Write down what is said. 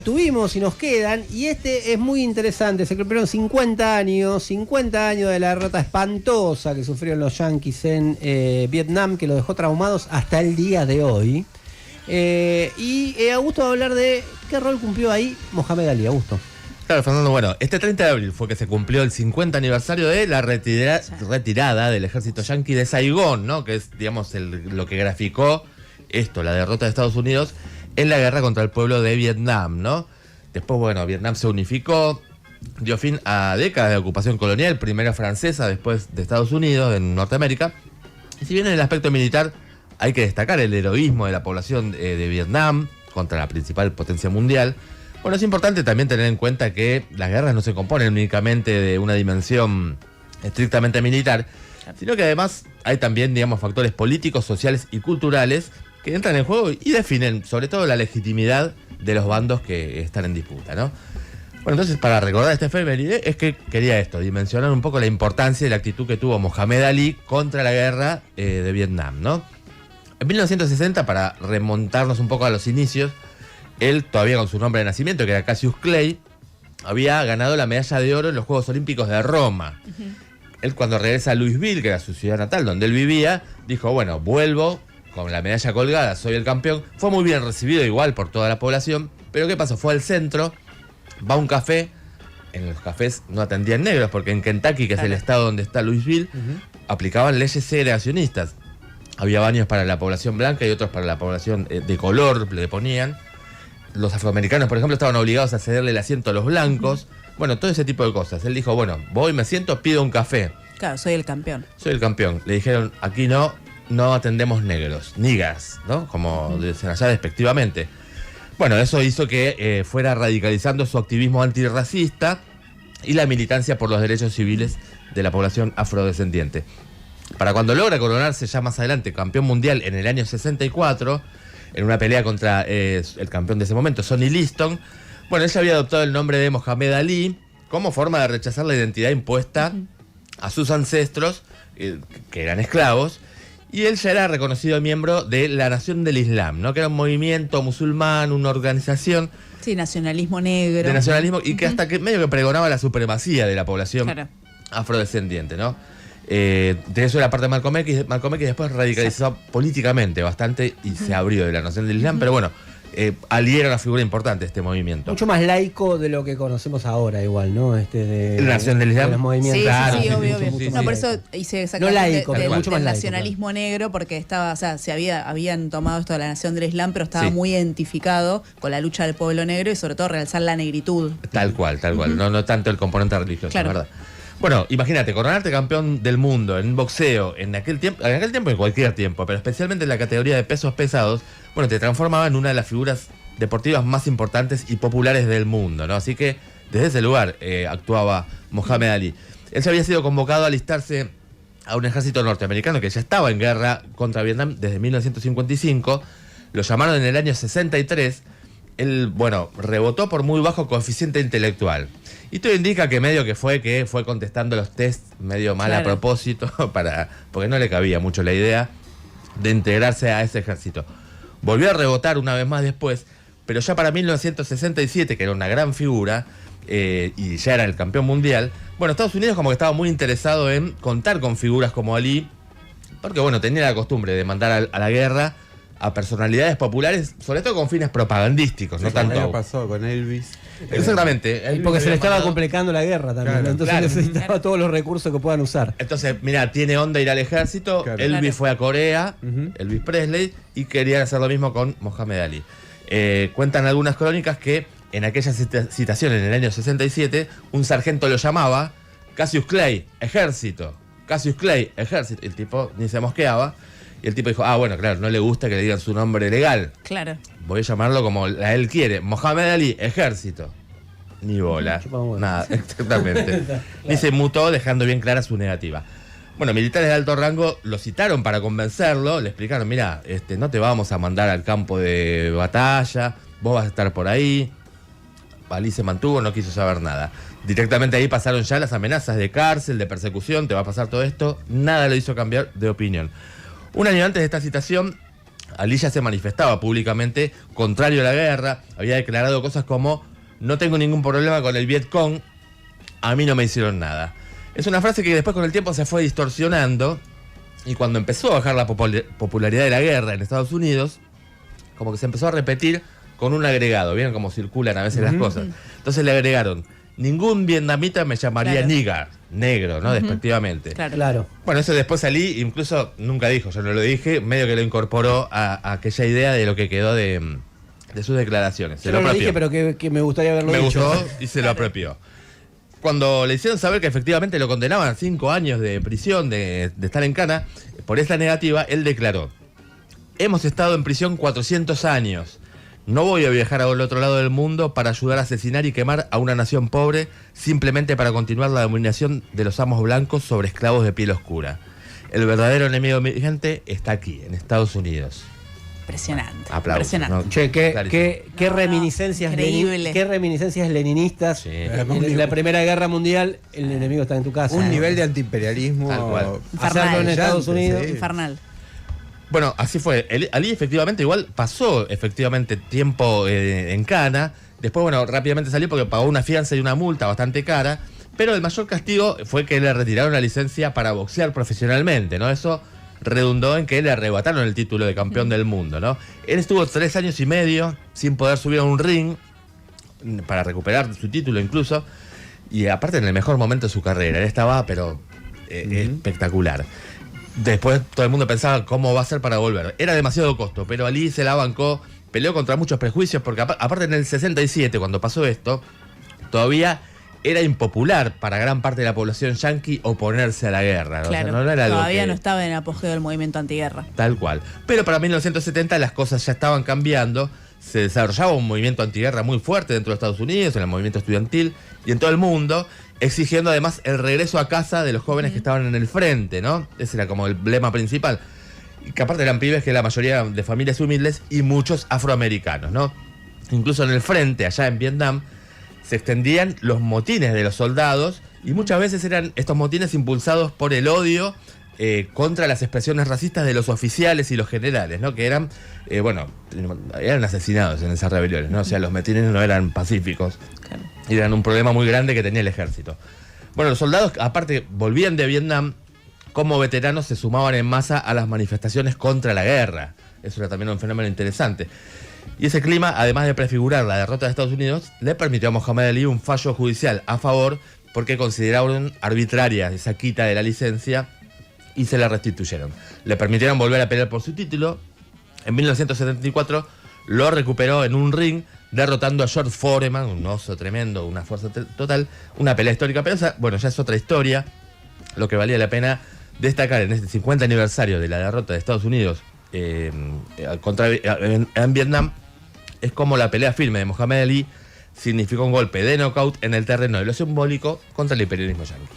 Tuvimos y nos quedan, y este es muy interesante. Se cumplieron 50 años de la derrota espantosa que sufrieron los yanquis en Vietnam, que los dejó traumados hasta el día de hoy. Augusto va a hablar de qué rol cumplió ahí Mohamed Ali. Augusto. Claro, Fernando, bueno, este 30 de abril fue que se cumplió el 50 aniversario de la retirada del ejército yanqui de Saigón, ¿no? Que es, digamos, lo que graficó esto, la derrota de Estados Unidos en la guerra contra el pueblo de Vietnam, ¿no? Después, bueno, Vietnam se unificó, dio fin a décadas de ocupación colonial, primero francesa, después de Estados Unidos, en Norteamérica. Y si bien en el aspecto militar hay que destacar el heroísmo de la población de Vietnam contra la principal potencia mundial, bueno, es importante también tener en cuenta que las guerras no se componen únicamente de una dimensión estrictamente militar, sino que además hay también, digamos, factores políticos, sociales y culturales que entran en juego y definen sobre todo la legitimidad de los bandos que están en disputa, ¿no? Bueno, entonces, para recordar este efeméride, es que quería esto, dimensionar un poco la importancia y la actitud que tuvo Mohamed Ali contra la guerra de Vietnam, ¿no? En 1960, para remontarnos un poco a los inicios, él, todavía con su nombre de nacimiento, que era Cassius Clay, había ganado la medalla de oro en los Juegos Olímpicos de Roma. Él, cuando regresa a Louisville, que era su ciudad natal, donde él vivía, dijo, bueno, vuelvo con la medalla colgada, soy el campeón. Fue muy bien recibido igual por toda la población, pero ¿qué pasó? Fue al centro, va a un café, en los cafés no atendían negros, porque en Kentucky, que es el estado donde está Louisville, aplicaban leyes segregacionistas. Había baños para la población blanca y otros para la población de color, le ponían. Los afroamericanos, por ejemplo, estaban obligados a cederle el asiento a los blancos. Bueno, todo ese tipo de cosas. Él dijo, bueno, voy, me siento, pido un café. Claro, soy el campeón. Soy el campeón. Le dijeron, aquí no atendemos negros, niggas, ¿no? Como dicen allá despectivamente. Bueno, eso hizo que fuera radicalizando su activismo antirracista y la militancia por los derechos civiles de la población afrodescendiente. Para cuando logra coronarse ya más adelante campeón mundial en el año 64, en una pelea contra el campeón de ese momento, Sonny Liston, bueno, él ya había adoptado el nombre de Mohamed Ali como forma de rechazar la identidad impuesta a sus ancestros, que eran esclavos, y él ya era reconocido miembro de la Nación del Islam, ¿no? Que era un movimiento musulmán, una organización. Sí, nacionalismo negro. De nacionalismo, y que hasta que medio que pregonaba la supremacía de la población afrodescendiente, ¿no? De eso era parte de Malcolm X, que después radicalizó políticamente bastante y se abrió de la Nación del Islam, pero bueno, Ali era una figura importante de este movimiento. Mucho más laico de lo que conocemos ahora, igual, ¿no? La Nación del Islam. De los movimientos. Sí, claro, sí, obvio. No, por eso hice no laico, del más nacionalismo laico, negro, porque estaba, o sea, habían tomado esto de la Nación del Islam, pero estaba muy identificado con la lucha del pueblo negro y sobre todo realzar la negritud. Tal cual. No tanto el componente religioso, claro. ¿Verdad? Bueno, imagínate, coronarte campeón del mundo en boxeo, en aquel tiempo, en cualquier tiempo, pero especialmente en la categoría de pesos pesados, bueno, te transformaba en una de las figuras deportivas más importantes y populares del mundo, ¿no? Así que desde ese lugar actuaba Mohamed Ali. Él se había sido convocado a alistarse a un ejército norteamericano que ya estaba en guerra contra Vietnam desde 1955. Lo llamaron en el año 63. Él, bueno, rebotó por muy bajo coeficiente intelectual. Y todo indica que medio que fue contestando los tests medio mal a propósito, porque no le cabía mucho la idea de integrarse a ese ejército. Volvió a rebotar una vez más después, pero ya para 1967, que era una gran figura, y ya era el campeón mundial, bueno, Estados Unidos como que estaba muy interesado en contar con figuras como Ali, porque bueno, tenía la costumbre de mandar a la guerra a personalidades populares, sobre todo con fines propagandísticos, no tanto. ¿Qué pasó con Elvis? Exactamente. Porque se le estaba complicando la guerra también, claro, entonces necesitaba todos los recursos que puedan usar. Entonces, mira, tiene onda ir al ejército, Elvis fue a Corea, Elvis Presley, y querían hacer lo mismo con Mohamed Ali. Cuentan algunas crónicas que en aquella citación, en el año 67, un sargento lo llamaba Cassius Clay, ejército. Cassius Clay, ejército. El tipo ni se mosqueaba. Y el tipo dijo, bueno, claro, no le gusta que le digan su nombre legal. Claro. Voy a llamarlo como él quiere. Mohamed Ali, ejército. Ni bola. Nada, exactamente. Ni se mutó, dejando bien clara su negativa. Bueno, militares de alto rango lo citaron para convencerlo. Le explicaron, mira, no te vamos a mandar al campo de batalla. Vos vas a estar por ahí. Ali se mantuvo, no quiso saber nada. Directamente ahí pasaron ya las amenazas de cárcel, de persecución. Te va a pasar todo esto. Nada lo hizo cambiar de opinión. Un año antes de esta citación, Ali ya se manifestaba públicamente contrario a la guerra, había declarado cosas como: no tengo ningún problema con el Vietcong, a mí no me hicieron nada. Es una frase que después con el tiempo se fue distorsionando, y cuando empezó a bajar la popularidad de la guerra en Estados Unidos, como que se empezó a repetir con un agregado. ¿Vieron cómo circulan a veces las cosas? Entonces le agregaron: ningún vietnamita me llamaría nigger, negro, ¿no? Despectivamente. Claro. Bueno, eso después Ali incluso nunca dijo, yo no lo dije, medio que lo incorporó a aquella idea de lo que quedó de sus declaraciones. Yo no lo dije, pero que me gustaría haberlo dicho. Me gustó y se lo apropió. Cuando le hicieron saber que efectivamente lo condenaban a 5 años de prisión, de estar en cana, por esta negativa, él declaró: hemos estado en prisión 400 años. No voy a viajar al otro lado del mundo para ayudar a asesinar y quemar a una nación pobre simplemente para continuar la dominación de los amos blancos sobre esclavos de piel oscura. El verdadero enemigo de mi gente está aquí, en Estados Unidos. Impresionante. Aplausos, impresionante. ¿no? Che, qué reminiscencias increíble. qué reminiscencias leninistas. Sí. En la Primera Guerra Mundial, el enemigo está en tu casa. Un nivel de antiimperialismo Tal cual. Hacerlo en Estados Unidos. sí. Infernal. Bueno, así fue. Ali efectivamente igual pasó tiempo en cana. Después, bueno, rápidamente salió porque pagó una fianza y una multa bastante cara. Pero el mayor castigo fue que le retiraron la licencia para boxear profesionalmente, ¿no? Eso redundó en que le arrebataron el título de campeón del mundo, ¿no? Él estuvo 3 años y medio sin poder subir a un ring para recuperar su título incluso. Y aparte en el mejor momento de su carrera. Él estaba, pero espectacular. Después todo el mundo pensaba cómo va a ser para volver. Era demasiado costo, pero Ali se la bancó, peleó contra muchos prejuicios, porque aparte en el 67, cuando pasó esto, todavía era impopular para gran parte de la población yanqui oponerse a la guerra, ¿no? Claro, O sea, no era algo todavía que... no estaba en apogeo del movimiento antiguerra. Tal cual. Pero para 1970 las cosas ya estaban cambiando. Se desarrollaba un movimiento antiguerra muy fuerte dentro de Estados Unidos, en el movimiento estudiantil y en todo el mundo, exigiendo además el regreso a casa de los jóvenes que estaban en el frente, ¿no? Ese era como el lema principal. Y que aparte eran pibes que la mayoría de familias humildes y muchos afroamericanos, ¿no? Incluso en el frente, allá en Vietnam, se extendían los motines de los soldados y muchas veces eran estos motines impulsados por el odio contra las expresiones racistas de los oficiales y los generales, ¿no? Que eran, eran asesinados en esas rebeliones, ¿no? O sea, los motines no eran pacíficos. Claro. Eran un problema muy grande que tenía el ejército. Bueno, los soldados, aparte, volvían de Vietnam, como veteranos se sumaban en masa a las manifestaciones contra la guerra. Eso era también un fenómeno interesante. Y ese clima, además de prefigurar la derrota de Estados Unidos, le permitió a Mohamed Ali un fallo judicial a favor porque consideraron arbitraria esa quita de la licencia y se la restituyeron. Le permitieron volver a pelear por su título. En 1974 lo recuperó en un ring, derrotando a George Foreman, un oso tremendo, una fuerza total, una pelea histórica. Pero esa, bueno, ya es otra historia. Lo que valía la pena destacar en este 50 aniversario de la derrota de Estados Unidos en Vietnam es como la pelea firme de Mohamed Ali significó un golpe de knockout en el terreno de lo simbólico contra el imperialismo yanqui.